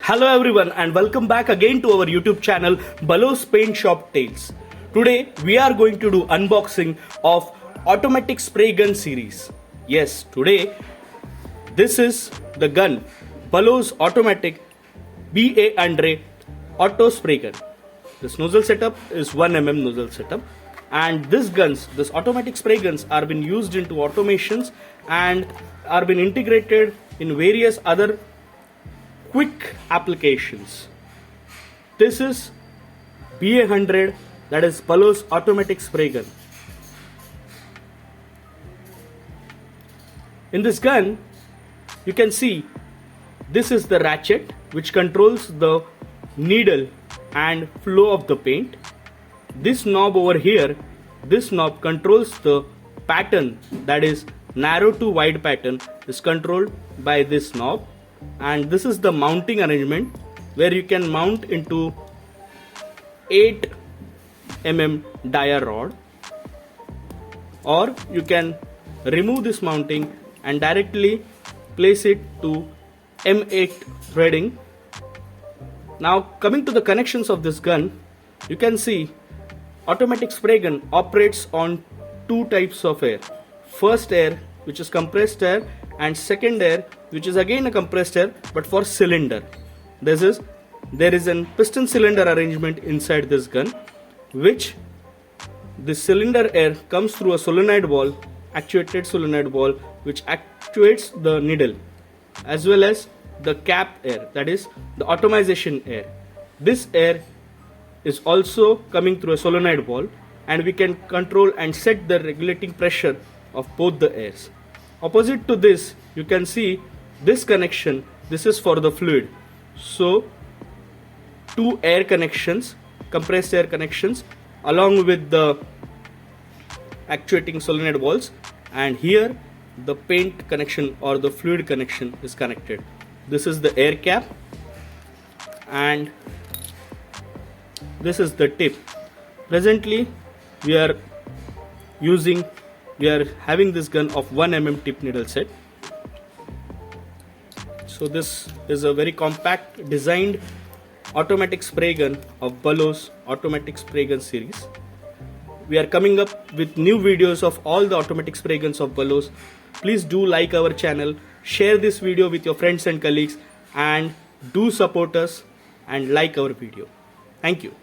Hello everyone and welcome back again to our YouTube channel Bullows Paintshop Tales. Today we are going to do unboxing of automatic spray gun series. Yes, today this is the gun Bullows automatic BA100 auto spray gun. This nozzle setup is 1mm nozzle setup, and this automatic spray guns are been used into automations and are been integrated in various other quick applications. This is BA100, that is Bullows automatic spray gun. In this gun you can see this is the ratchet which controls the needle and flow of the paint. This knob over here, this knob controls the pattern, that is narrow to wide pattern is controlled by this knob. And this is the mounting arrangement where you can mount into 8mm dia rod, or you can remove this mounting and directly place it to M8 threading. Now coming to the connections of this gun, you can see automatic spray gun operates on two types of air. First air, which is compressed air, and second air, which is again a compressed air but for cylinder. There is an piston cylinder arrangement inside this gun, which this cylinder air comes through a solenoid valve, actuated solenoid valve, which actuates the needle, as well as the cap air, that is the atomization air. This air is also coming through a solenoid valve, and we can control and set the regulating pressure of both the airs. Opposite to this, you can see this connection. This is for the fluid. So two air connections, compressed air connections, along with the actuating solenoid valves, and here the paint connection or the fluid connection is connected. This is the air cap, and this is the tip. Presently we are having this gun of 1mm tip needle set. So this is a very compact designed automatic spray gun of Bullows automatic spray gun series. We are coming up with new videos of all the automatic spray guns of Bullows. Please do like our channel, share this video with your friends and colleagues, and do support us and like our video. Thank you.